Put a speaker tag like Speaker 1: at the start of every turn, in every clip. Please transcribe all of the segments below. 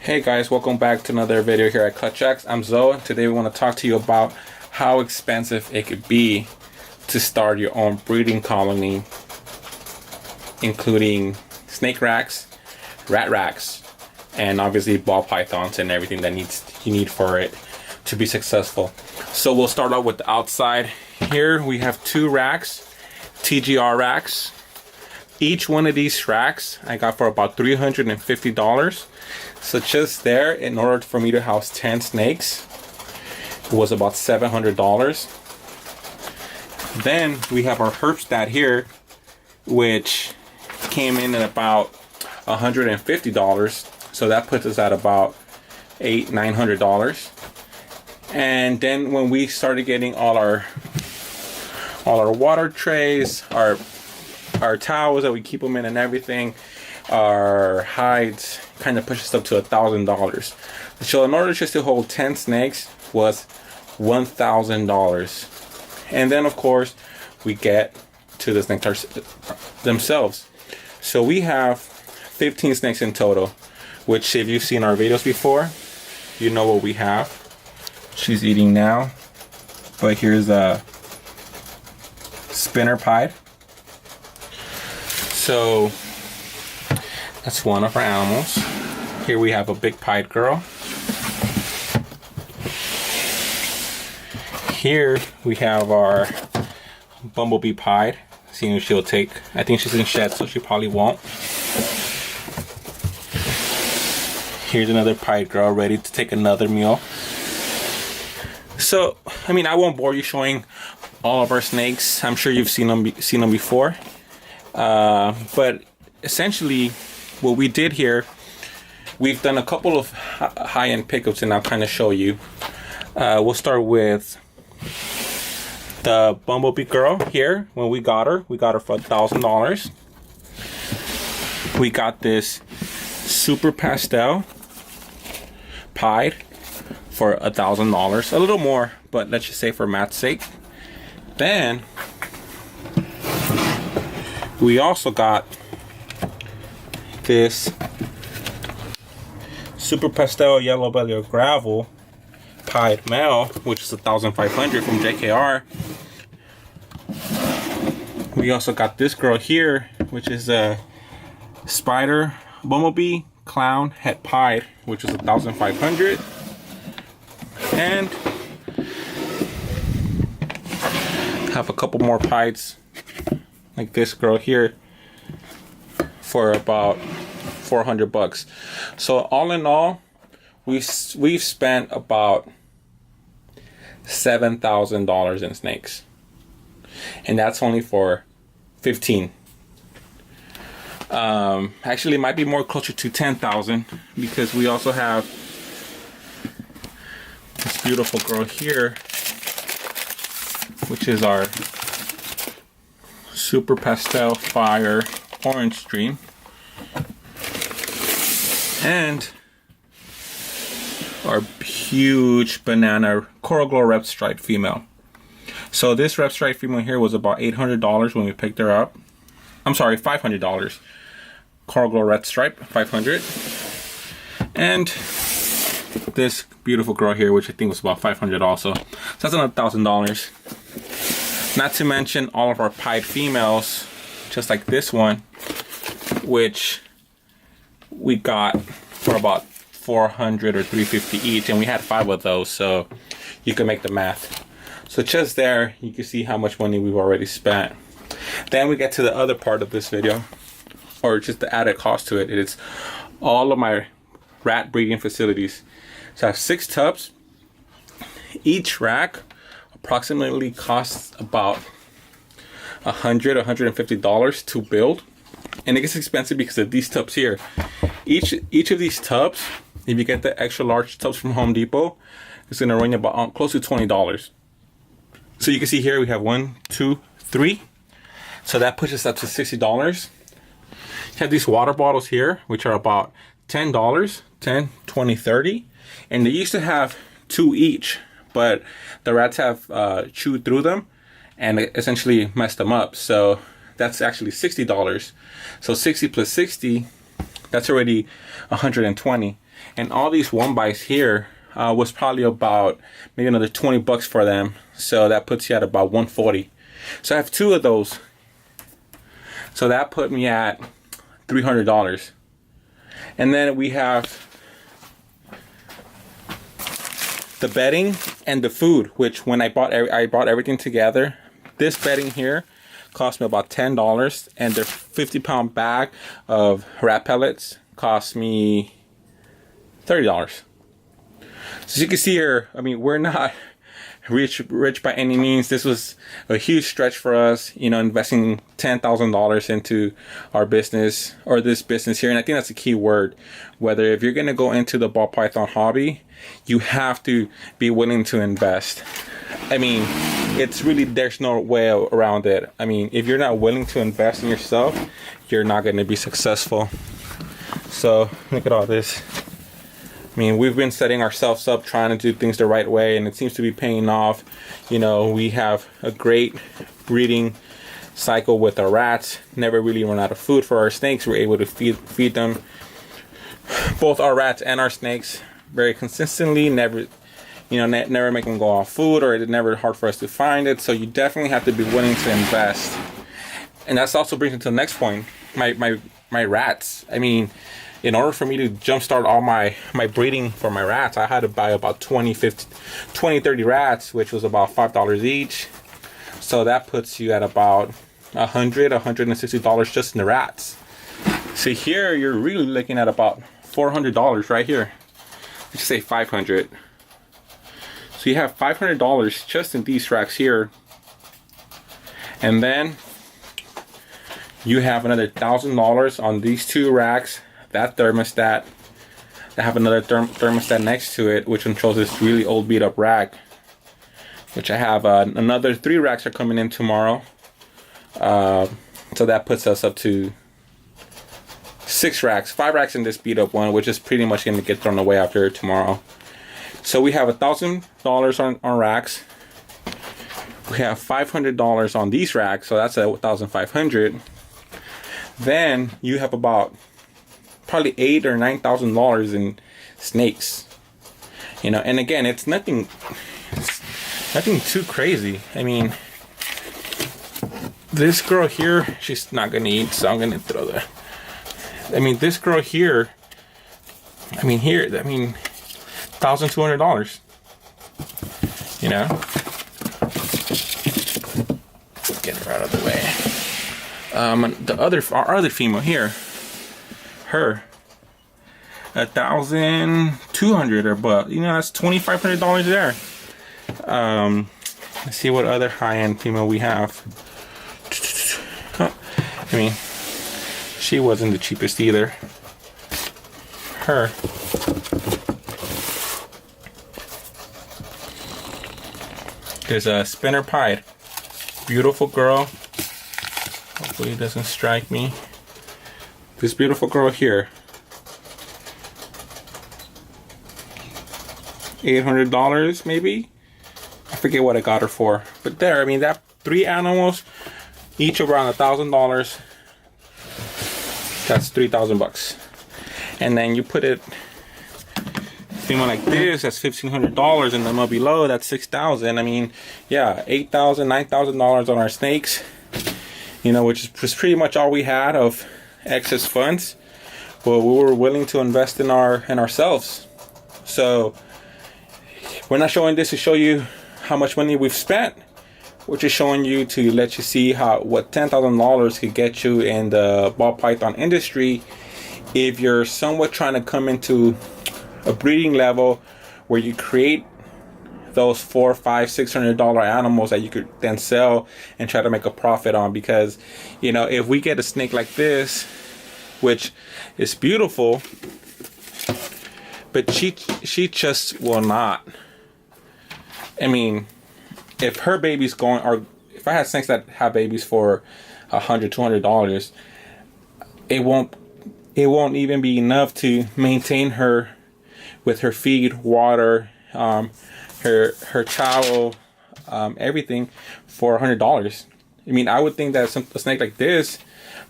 Speaker 1: Hey guys, welcome back to another video here at ClutchX. I'm Zoe. Today we want to talk to you about how expensive it could be to start your own breeding colony, including snake racks, rat racks, and obviously ball pythons and everything that you need for it to be successful. So we'll start out with the outside. Here we have two racks, TGR racks. Each one of these racks I got for about $350. So just there, in order for me to house 10 snakes, it was about $700.00. Then we have our Herpstat here, which came in at about $150. So that puts us at about $900. And then when we started getting all our water trays, our towels that we keep them in and everything, our hides, kind of pushes up to $1,000. So in order just to hold 10 snakes was $1,000. And then of course we get to the snakes themselves. So we have 15 snakes in total, which if you've seen our videos before, you know what we have. She's eating now, but here's a spinner pied. So that's one of our animals. Here we have a big pied girl. Here we have our bumblebee pied. Seeing if she'll take. I think she's in shed, so she probably won't. Here's another pied girl ready to take another meal. So, I mean, I won't bore you showing all of our snakes. I'm sure you've seen them before. But essentially what we did here, we've done a couple of high-end pickups, and I'll kind of show you. We'll start with the bumblebee girl here. When we got her for $1,000. We got this super pastel pied for $1,000, a little more, but let's just say for math's sake. Then we also got this super pastel yellow belly or gravel pied male, which is $1,500 from JKR. We also got this girl here, which is a spider bumblebee clown het pied, which is $1,500. And have a couple more pieds like this girl here for about $400. So all in all, we've spent about $7,000 in snakes, and that's only for 15. Actually, it might be more closer to 10,000 because we also have this beautiful girl here, which is our super pastel fire orange stream, and our huge banana coral glow red stripe female. So this red stripe female here was about $800 when we picked her up. I'm sorry, $500. Coral glow red stripe, $500. And this beautiful girl here, which I think was about $500 also. So that's another $1,000. Not to mention all of our pied females, just like this one, which we got for about $400 or $350 each, and we had 5 of those, so you can make the math. So just there, you can see how much money we've already spent. Then we get to the other part of this video, or just the added cost to it. It is all of my rat breeding facilities. So I have 6 tubs. Each rack approximately costs about $150 to build, and it gets expensive because of these tubs here. Each of these tubs, if you get the extra large tubs from Home Depot, it's going to run you about close to $20. So you can see here we have 1, 2, 3. So that pushes us up to $60. You have these water bottles here, which are about $10, 10, 20, 30, and they used to have 2 each, but the rats have chewed through them and essentially messed them up. So that's actually $60. So 60 plus 60, that's already $120. And all these 1-bys here was probably about maybe another 20 bucks for them. So that puts you at about 140. So I have 2 of those. So that put me at $300. And then we have the bedding and the food, which when I bought everything together, this bedding here cost me about $10, and their 50-pound bag of rat pellets cost me $30. So as you can see here, I mean, we're not rich by any means. This was a huge stretch for us, you know, investing $10,000 into our business, or this business here. And I think that's a key word. Whether if you're going to go into the ball python hobby, you have to be willing to invest. I mean, it's really, there's no way around it. I mean, if you're not willing to invest in yourself, you're not going to be successful. So look at all this. I mean, we've been setting ourselves up, trying to do things the right way, and it seems to be paying off. You know, we have a great breeding cycle with our rats. Never really run out of food for our snakes. We're able to feed them, both our rats and our snakes, very consistently. Never, you know, never make them go off food, or it's never hard for us to find it. So you definitely have to be willing to invest. And that's also brings me to the next point. My rats. I mean, in order for me to jumpstart all my breeding for my rats, I had to buy about 30 rats, which was about $5 each. So that puts you at about $160 just in the rats. See, here you're really looking at about $400 right here. Let's say $500. So you have $500 just in these racks here. And then you have another $1,000 on these 2 racks. That thermostat, I have another thermostat next to it, which controls this really old beat up rack, which I have another 3 racks are coming in tomorrow. So that puts us up to 6 racks, 5 racks in this beat up one, which is pretty much going to get thrown away after tomorrow. So we have $1,000 on racks. We have $500 on these racks, so that's $1,500. Then you have about probably $8,000 or $9,000 in snakes, you know. And again, it's nothing too crazy. I mean, this girl here, she's not gonna eat, so I'm gonna throw the. I mean, this girl here. I mean, $1,200. You know, get her out of the way. Our other female here. Her $1,200, or but you know, that's $2,500 there. Let's see what other high-end female we have. I mean, she wasn't the cheapest either. Her there's a spinner pied, beautiful girl. Hopefully it doesn't strike me. This beautiful girl here, $800 maybe. I forget what I got her for, but there. I mean, that 3 animals, each around $1,000. That's $3,000 And then you put it female like this, that's $1,500, and then up below, that's $6,000. I mean, yeah, $8,000, $9,000 on our snakes. You know, which was pretty much all we had of excess funds, but we were willing to invest in ourselves. So we're not showing this to show you how much money we've spent. We're just showing you to let you see what $10,000 could get you in the ball python industry if you're somewhat trying to come into a breeding level where you create those $400, $500, $600 animals that you could then sell and try to make a profit on. Because, you know, if we get a snake like this, which is beautiful, but she just will not. I mean, if her baby's going, or if I had snakes that have babies for $100, $200, it won't even be enough to maintain her with her feed, water, her chow, everything for $100. I mean, I would think that a snake like this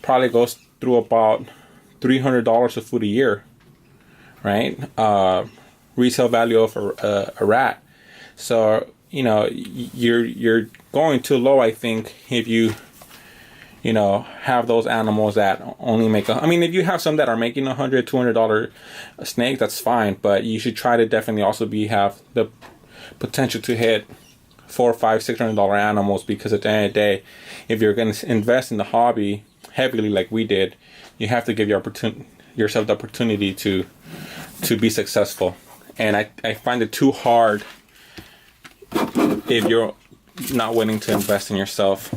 Speaker 1: probably goes through about $300 of food a year, right? Resale value of a rat. So you know, you're going too low, I think, if you have those animals that only make I mean, if you have some that are making $100-$200 a snake, that's fine, but you should try to definitely also have the potential to hit $400, $500, $600 animals, because at the end of the day, if you're going to invest in the hobby heavily like we did, you have to give yourself the opportunity to be successful. And I find it too hard if you're not willing to invest in yourself.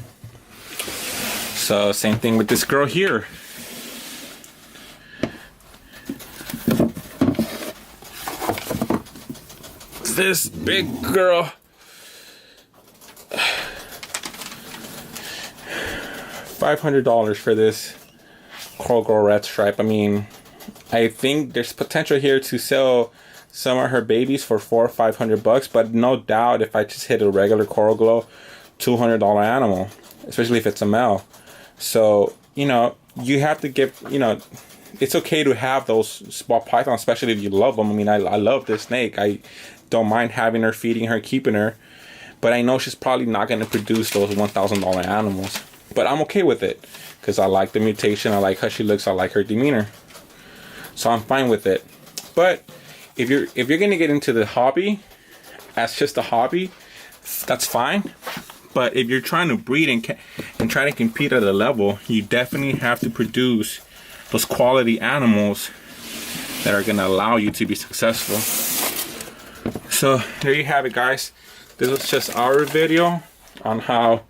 Speaker 1: So same thing with this girl here. This big girl. $500 for this coral glow red stripe. I mean, I think there's potential here to sell some of her babies for $400 or $500, but no doubt if I just hit a regular coral glow, $200 animal, especially if it's a male. So, you have to give, it's okay to have those small pythons, especially if you love them. I mean, I love this snake. I don't mind having her, feeding her, keeping her, but I know she's probably not going to produce those $1,000 animals. But I'm okay with it because I like the mutation. I like how she looks. I like her demeanor. So I'm fine with it. But if you're going to get into the hobby as just a hobby, that's fine. But if you're trying to breed and try to compete at a level, you definitely have to produce those quality animals that are going to allow you to be successful. So there you have it, guys. This was just our video on how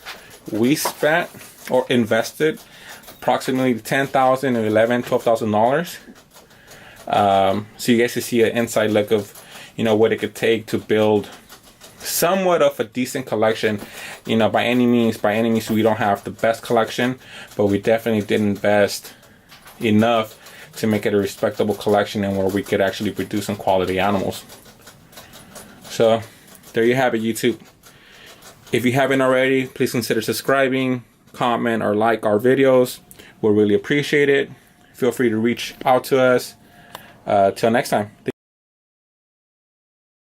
Speaker 1: we spent or invested approximately $10,000 and $11,000, $12,000. So you guys can see an inside look of what it could take to build somewhat of a decent collection. By any means we don't have the best collection, but we definitely did invest enough to make it a respectable collection and where we could actually produce some quality animals. So there you have it, YouTube. If you haven't already, please consider subscribing, comment, or like our videos. We'll really appreciate it. Feel free to reach out to us. Till next time.